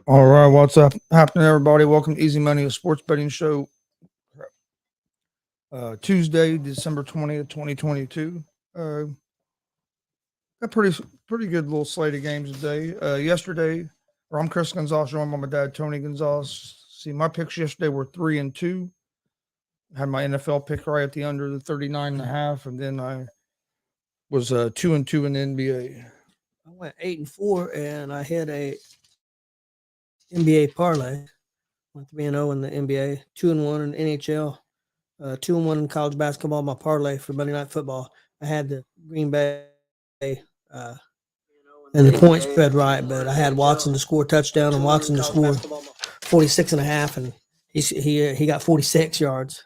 All right, what's up happening, everybody? Welcome to Easy Money, a sports betting show. Tuesday, December 20th, 2022. Got pretty good little slate of games today. Yesterday, I'm Chris Gonzalez, joined by my dad, Tony Gonzalez. See, my picks yesterday were 3-2. Had my NFL pick right at the under the 39.5, and then I was 2-2 in the NBA. I went 8-4, and I hit a NBA parlay. Went 3-0 in the NBA, 2-1 in the NHL, 2-1 in college basketball. My parlay for Monday Night Football, I had the Green Bay and the point spread right, but I had Watson to score a touchdown and Watson to score 46.5, and he got 46 yards.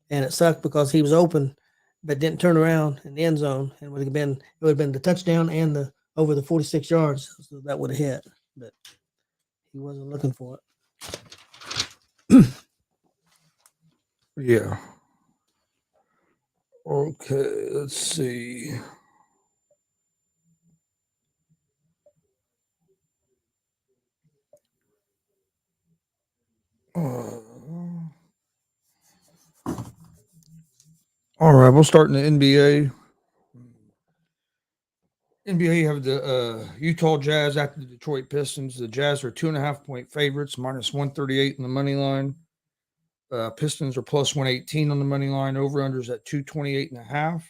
And it sucked because he was open, but didn't turn around in the end zone, and it would have been the touchdown and the over the 46 yards, so that would have hit, but he wasn't looking for it. Yeah. Okay, let's see. All right, we'll start in the NBA. NBA, you have the Utah Jazz at the Detroit Pistons. The Jazz are 2.5-point favorites, minus 138 in the money line. Pistons are plus 118 on the money line. Over-unders at 228.5.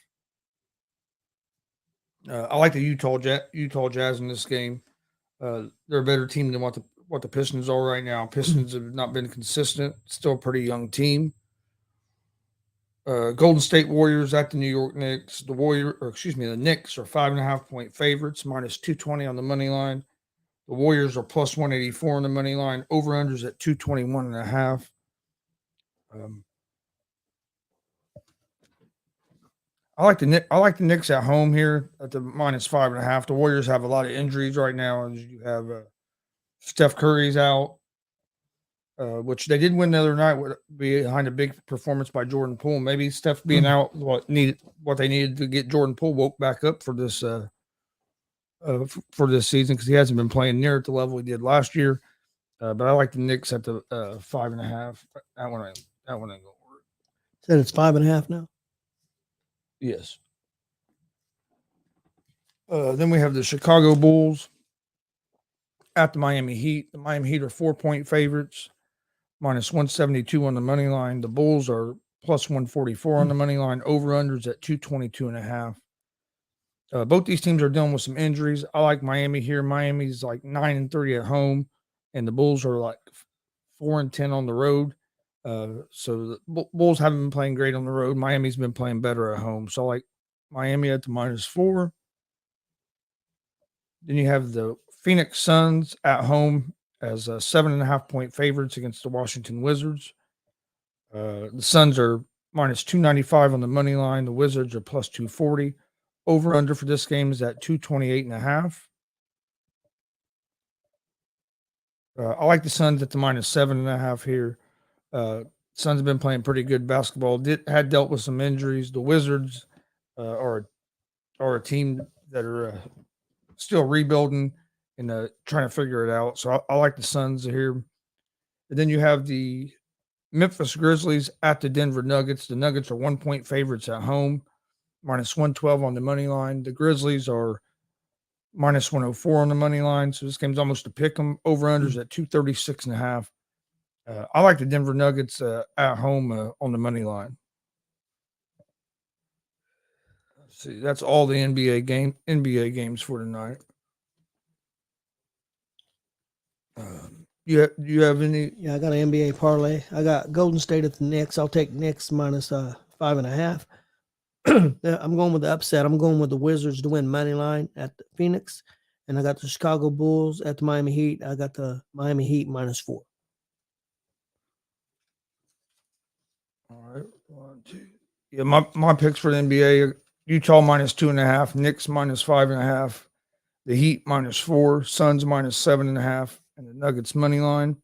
I like the Utah Jazz in this game. They're a better team than what the Pistons are right now. Pistons have not been consistent. Still a pretty young team. Golden State Warriors at the New York Knicks. The Knicks are 5.5-point favorites, minus 220 on the money line. The Warriors are plus 184 on the money line. Over-unders at 221.5. I like the Knicks at home here at the minus 5.5. The Warriors have a lot of injuries right now. As you have Steph Curry's out, which they did win the other night behind a big performance by Jordan Poole. Maybe Steph being out what they needed to get Jordan Poole woke back up for this season, because he hasn't been playing near at the level he did last year. But I like the Knicks at the 5.5. That one ain't gonna work. Said it's 5.5 now. Yes. Then we have the Chicago Bulls at the Miami Heat. The Miami Heat are 4-point favorites, minus 172 on the money line. The Bulls are plus 144 on the money line. Over-unders at 222.5. Both these teams are dealing with some injuries. I like Miami here. Miami's like 9-30 at home, and the Bulls are like 4-10 on the road. So the Bulls haven't been playing great on the road. Miami's been playing better at home. So I like Miami at the minus 4. Then you have the Phoenix Suns at home as 7.5-point favorites against the Washington Wizards. The Suns are minus 295 on the money line. The Wizards are plus 240. Over under for this game is at 228.5. I like the Suns at the minus 7.5 here. Suns have been playing pretty good basketball. Had dealt with some injuries. The Wizards are a team that are still rebuilding and trying to figure it out. So I like the Suns here. And then you have the Memphis Grizzlies at the Denver Nuggets. The Nuggets are 1-point favorites at home, minus 112 on the money line. The Grizzlies are minus 104 on the money line. So this game's almost a pick 'em. Over-unders at 236.5. I like the Denver Nuggets at home on the money line. Let's see, that's all the NBA games for tonight. You have any? Yeah, I got an NBA parlay. I got Golden State at the Knicks. I'll take Knicks minus 5.5. I'm going with the upset. I'm going with the Wizards to win money line at the Phoenix, and I got the Chicago Bulls at the Miami Heat. I got the Miami Heat minus 4. All right, 1, 2. Yeah, my picks for the NBA: Utah minus 2.5, Knicks minus 5.5, the Heat minus 4, Suns minus 7.5, and the Nuggets money line.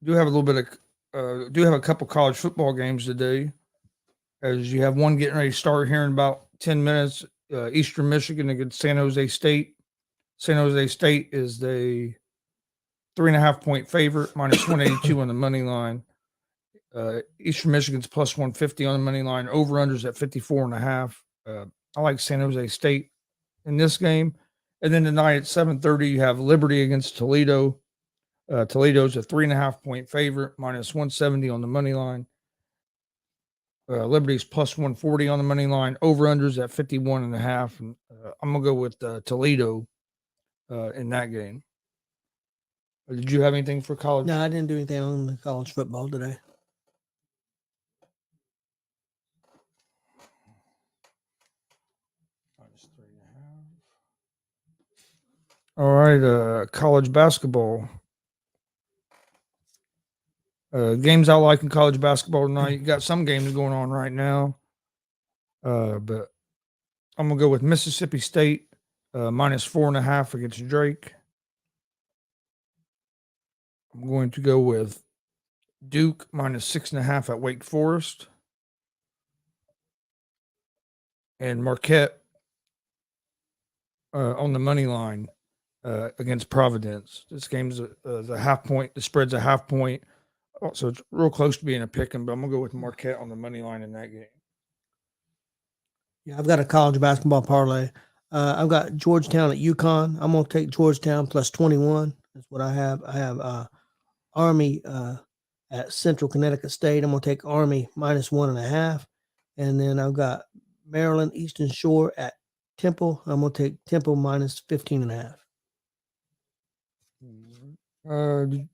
Do have a little bit of do have a couple college football games today. as you have one getting ready to start here in about 10 minutes. Eastern Michigan against San Jose State. San Jose State is the 3.5 point favorite, minus 182 on the money line. Eastern Michigan's plus 150 on the money line. Over unders at 54.5. I like San Jose State in this game. And then tonight at 7:30, you have Liberty against Toledo. Toledo's a 3.5 point favorite, minus 170 on the money line. Liberty's plus 140 on the money line. Over unders at 51.5. And I'm gonna go with Toledo in that game. Did you have anything for college? No, I didn't do anything on the college football today. Minus 3.5. All right, college basketball. Games I like in college basketball tonight. You got some games going on right now. But I'm gonna go with Mississippi State minus 4.5 against Drake. I'm going to go with Duke minus 6.5 at Wake Forest, and Marquette on the money line against Providence. This game's the half point. The spread's a half point, so it's real close to being a pick 'em. But I'm gonna go with Marquette on the money line in that game. Yeah, I've got a college basketball parlay. I've got Georgetown at UConn. I'm gonna take Georgetown plus 21. That's what I have. I have Army at Central Connecticut State. I'm gonna take Army minus 1.5, and then I've got Maryland Eastern Shore at Temple. I'm gonna take Temple minus 15.5. Did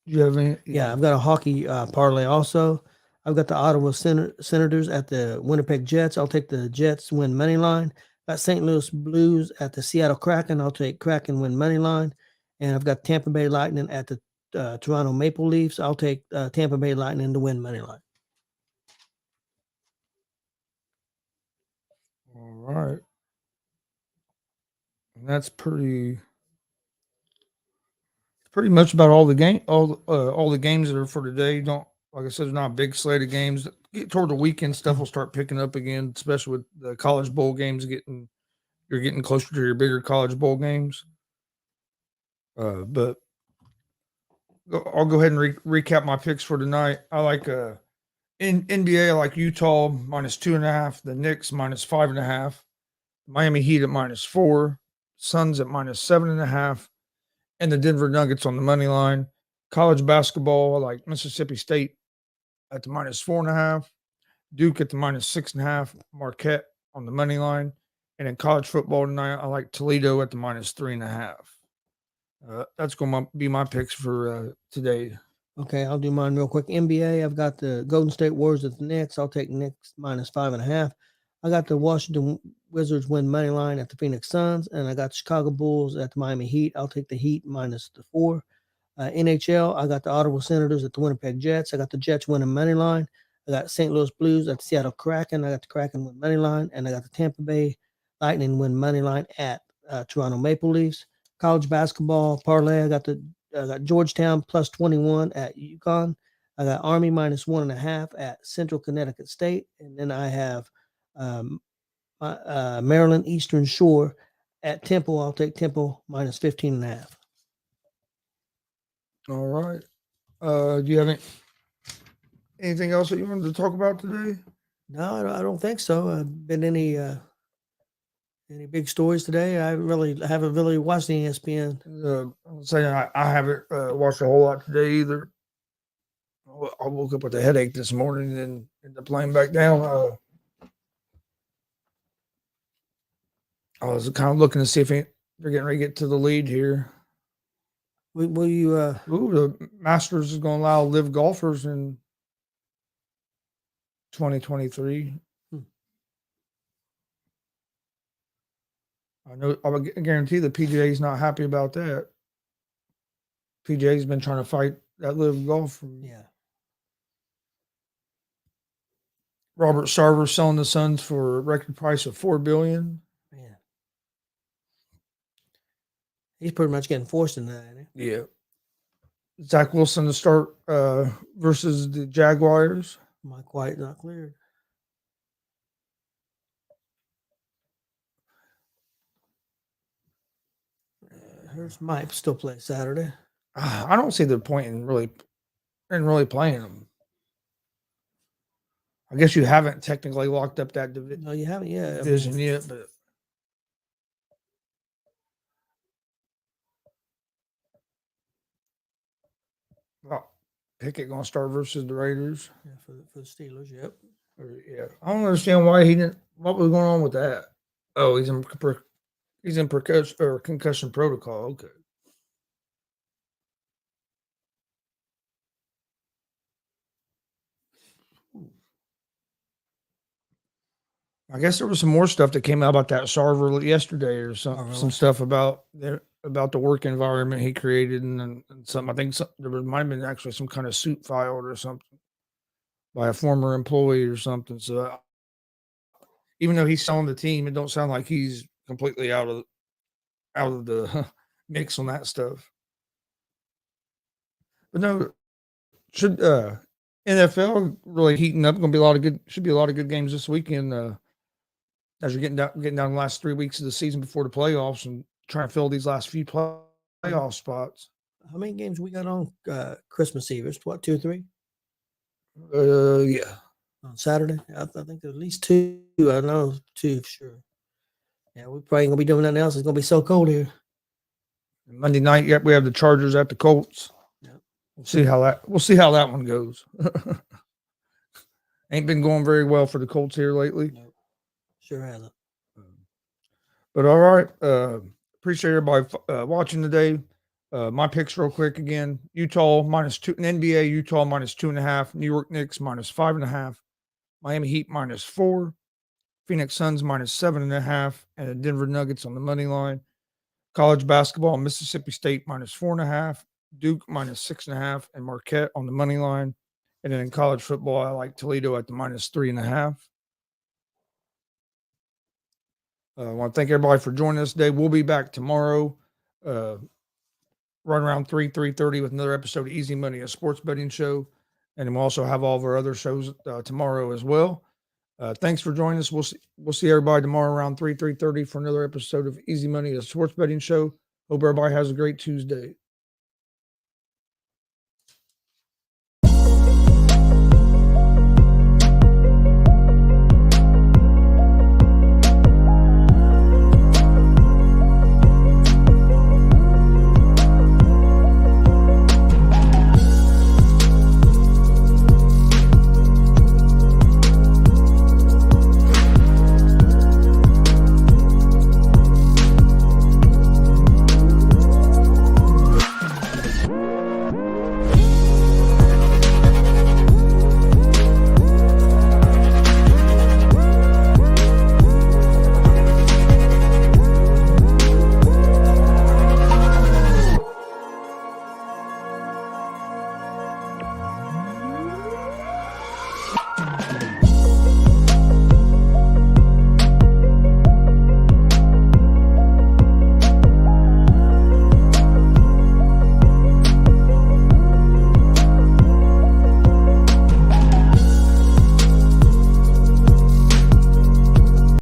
you have any? Yeah, I've got a hockey parlay also. I've got the Ottawa Senators at the Winnipeg Jets. I'll take the Jets win money line. Got St. Louis Blues at the Seattle Kraken. I'll take Kraken win money line. And I've got Tampa Bay Lightning at the Toronto Maple Leafs. I'll take Tampa Bay Lightning to win money line. All right. And that's pretty much about all the games that are for today. Don't, like I said, there's not a big slate of games. Get toward the weekend, stuff will start picking up again, especially with the college bowl games you're getting closer to your bigger college bowl games. But I'll go ahead and recap my picks for tonight. I like in NBA, I like Utah minus 2.5, the Knicks minus 5.5, Miami Heat at minus 4, Suns at minus 7.5, and the Denver Nuggets on the money line. College basketball, I like Mississippi State at the minus 4.5, Duke at the minus 6.5, Marquette on the money line, and in college football tonight, I like Toledo at the minus 3.5. That's going to be my picks for today. Okay, I'll do mine real quick. NBA, I've got the Golden State Warriors at the Knicks. I'll take Knicks minus 5.5. I got the Washington Wizards win money line at the Phoenix Suns, and I got the Chicago Bulls at the Miami Heat. I'll take the Heat minus the 4. NHL, I got the Ottawa Senators at the Winnipeg Jets. I got the Jets winning money line. I got St. Louis Blues at the Seattle Kraken. I got the Kraken win money line, and I got the Tampa Bay Lightning win money line at Toronto Maple Leafs. College basketball parlay, I got Georgetown plus 21 at UConn. I got Army minus 1.5 at Central Connecticut State, and then I have Maryland Eastern Shore at Temple. I'll take Temple minus 15.5. All right. Do you have anything else that you wanted to talk about today? No, I don't think so. Been any big stories today? I haven't really watched the ESPN. I'm saying I haven't watched a whole lot today either. I woke up with a headache this morning and then ended up laying back down. I was kind of looking to see if they're getting ready to get to the lead here. Will you? The Masters is going to allow live golfers in 2023. I guarantee the PGA's not happy about that. PGA's been trying to fight that live golf. Robert Sarver selling the Suns for a record price of $4 billion. Man, he's pretty much getting forced into that. Isn't he? Yeah. Zach Wilson to start versus the Jaguars. My quiet not cleared. Here's Mike still play Saturday. I don't see the point in really playing them. I guess you haven't technically locked up that No, you haven't yet. division yet, but well, Pickett gonna start versus the Raiders. Yeah, for the Steelers. Yep. Yeah, I don't understand why he didn't. What was going on with that? Oh, he's in concussion protocol. Okay. I guess there was some more stuff that came out about that Sarver yesterday, or some really? stuff about the work environment he created, and some. I think might have been actually some kind of suit filed or something by a former employee or something. So even though he's selling the team, it don't sound like he's completely out of the mix on that stuff. But no, should NFL really heating up? Going to be should be a lot of good games this weekend. As you're getting down the last 3 weeks of the season before the playoffs and trying to fill these last few playoff spots. How many games we got on Christmas Eve? It's what, 2 or 3? Yeah. On Saturday, I think there's at least 2. I know 2 for sure. Yeah, we're probably gonna be doing nothing else. It's gonna be so cold here. Monday night, yep, we have the Chargers at the Colts. Yep. We'll see how that one goes. Ain't been going very well for the Colts here lately. Nope. Sure hasn't. But all right, appreciate everybody watching today. My picks real quick again: Utah -2 in NBA. Utah -2.5. New York Knicks -5.5. Miami Heat -4. Phoenix Suns -7.5, and the Denver Nuggets on the money line. College basketball: Mississippi State -4.5. Duke -6.5, and Marquette on the money line. And then in college football, I like Toledo at the -3.5. I want to thank everybody for joining us today. We'll be back tomorrow, right around 3:30 with another episode of Easy Money, a sports betting show. And then we'll also have all of our other shows tomorrow as well. Thanks for joining us. We'll see everybody tomorrow around 3:30 for another episode of Easy Money, a sports betting show. Hope everybody has a great Tuesday.